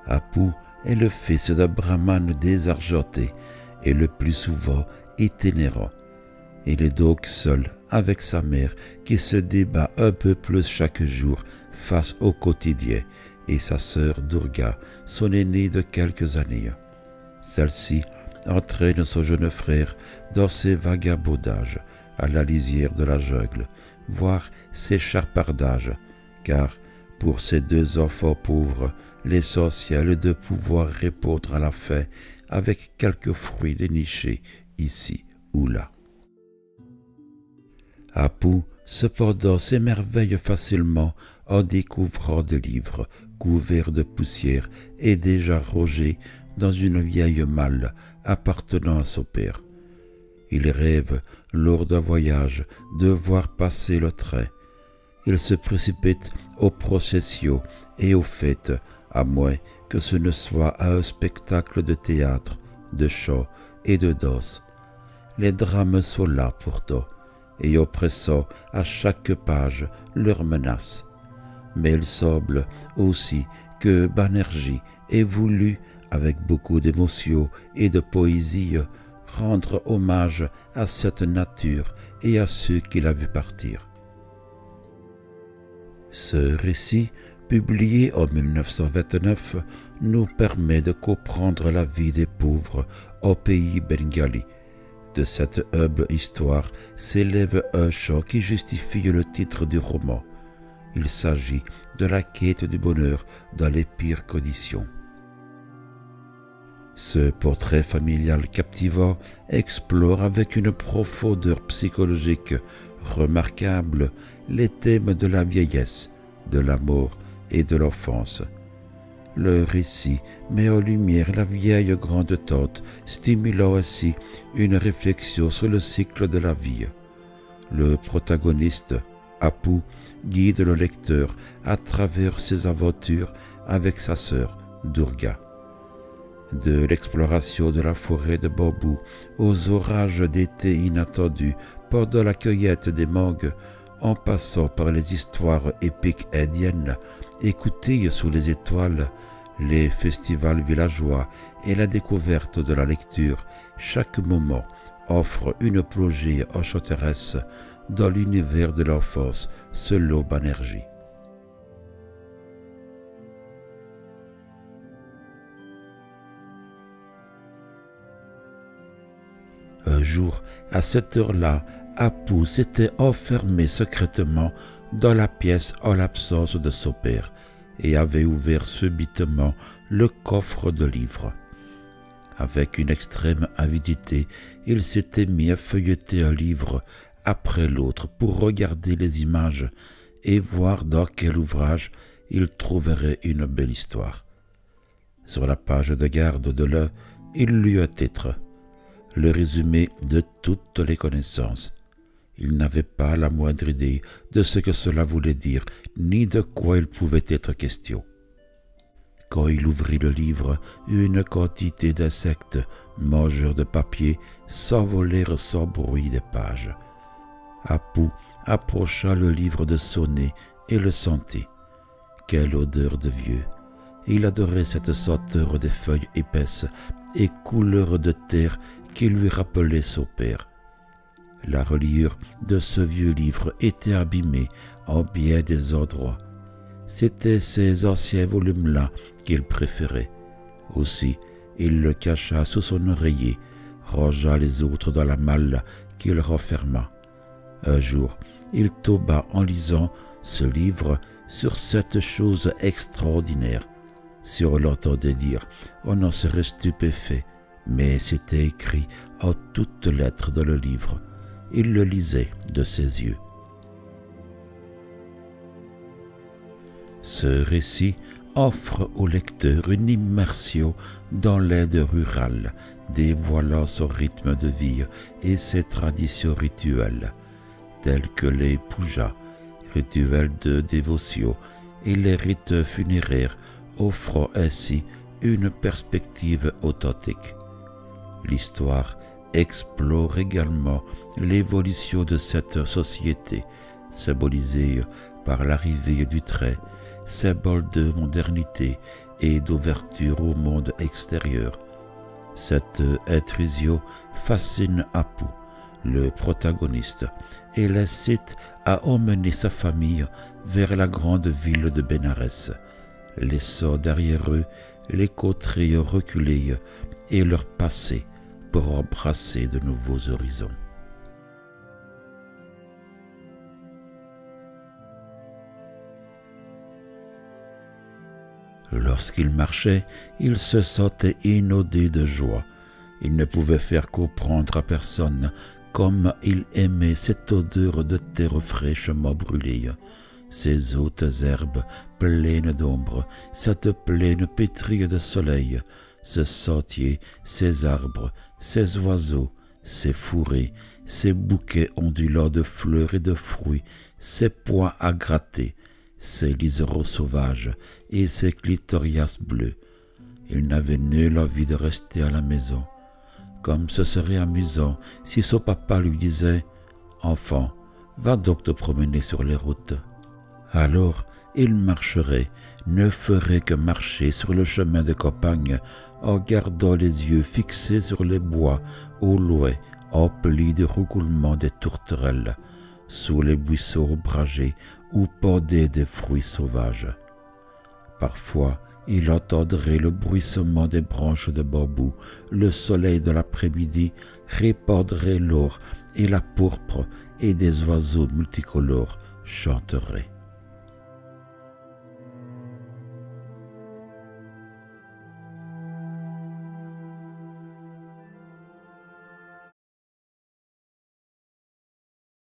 Apu est le fils d'un brahmane désargenté et le plus souvent itinérant. Il est donc seul avec sa mère qui se débat un peu plus chaque jour face au quotidien et sa sœur Durga, son aînée de quelques années. Celle-ci entraîne son jeune frère dans ses vagabondages à la lisière de la jungle, voire ses chapardages, car pour ces deux enfants pauvres, l'essentiel est de pouvoir répondre à la faim avec quelques fruits dénichés ici ou là. Apu, cependant, s'émerveille facilement en découvrant des livres couverts de poussière et déjà rongés dans une vieille malle appartenant à son père. Il rêve, lors d'un voyage, de voir passer le train. Il se précipite aux processions et aux fêtes, à moins que ce ne soit à un spectacle de théâtre, de chant et de danse. Les drames sont là pourtant, et oppressant à chaque page leurs menaces. Mais il semble aussi que Banerjee ait voulu, avec beaucoup d'émotion et de poésie, rendre hommage à cette nature et à ceux qu'il a vus partir. Ce récit, publié en 1929, nous permet de comprendre la vie des pauvres au pays bengali. De cette humble histoire s'élève un chant qui justifie le titre du roman. Il s'agit de la quête du bonheur dans les pires conditions. Ce portrait familial captivant explore avec une profondeur psychologique remarquable les thèmes de la vieillesse, de la mort et de l'enfance. Le récit met en lumière la vieille grande-tante, stimulant ainsi une réflexion sur le cycle de la vie. Le protagoniste, Apu, guide le lecteur à travers ses aventures avec sa sœur, Durga. De l'exploration de la forêt de bambou aux orages d'été inattendus pendant la cueillette des mangues, en passant par les histoires épiques indiennes écoutées sous les étoiles, les festivals villageois et la découverte de la lecture, chaque moment offre une plongée enchanteresse dans l'univers de l'enfance selon Banerjee. Un jour, à cette heure-là, Apu s'était enfermé secrètement dans la pièce en l'absence de son père et avait ouvert subitement le coffre de livres. Avec une extrême avidité, il s'était mis à feuilleter un livre après l'autre pour regarder les images et voir dans quel ouvrage il trouverait une belle histoire. Sur la page de garde de l'un, il lut un titre, le résumé de toutes les connaissances. Il n'avait pas la moindre idée de ce que cela voulait dire, ni de quoi il pouvait être question. Quand il ouvrit le livre, une quantité d'insectes, mangeurs de papier, s'envolèrent sans bruit des pages. Apu approcha le livre de son nez et le sentit. Quelle odeur de vieux! Il adorait cette senteur des feuilles épaisses et couleur de terre qui lui rappelait son père. La reliure de ce vieux livre était abîmée en bien des endroits. C'étaient ces anciens volumes-là qu'il préférait. Aussi, il le cacha sous son oreiller, rangea les autres dans la malle qu'il renferma. Un jour, il tomba en lisant ce livre sur cette chose extraordinaire. Si on l'entendait dire, on en serait stupéfait, mais c'était écrit en toutes lettres dans le livre. Il le lisait de ses yeux. Ce récit offre au lecteur une immersion dans l'aide rurale, dévoilant son rythme de vie et ses traditions rituelles, telles que les pujas, rituels de dévotion, et les rites funéraires, offrant ainsi une perspective authentique. L'histoire explore également l'évolution de cette société, symbolisée par l'arrivée du train, symbole de modernité et d'ouverture au monde extérieur. Cette intrusion fascine Apu, le protagoniste, et l'incite à emmener sa famille vers la grande ville de Bénarès, laissant derrière eux les coteries reculées et leur passé pour embrasser de nouveaux horizons. Lorsqu'il marchait, il se sentait inondé de joie. Il ne pouvait faire comprendre à personne comme il aimait cette odeur de terre fraîchement brûlée, ces hautes herbes pleines d'ombre, cette plaine pétrie de soleil, ce sentier, ces arbres, ces oiseaux, ces fourrés, ces bouquets ondulants de fleurs et de fruits, ces pois à gratter, ces liserons sauvages et ces clitorias bleus. Il n'avait nulle envie de rester à la maison. Comme ce serait amusant si son papa lui disait « Enfant, va donc te promener sur les routes ». Alors il marcherait, ne ferait que marcher sur le chemin de campagne en gardant les yeux fixés sur les bois au loin emplis de roucoulements des tourterelles, sous les buissons ombragés où pendaient des fruits sauvages. Parfois, il entendrait le bruissement des branches de bambou, le soleil de l'après-midi répandrait l'or et la pourpre, et des oiseaux multicolores chanteraient.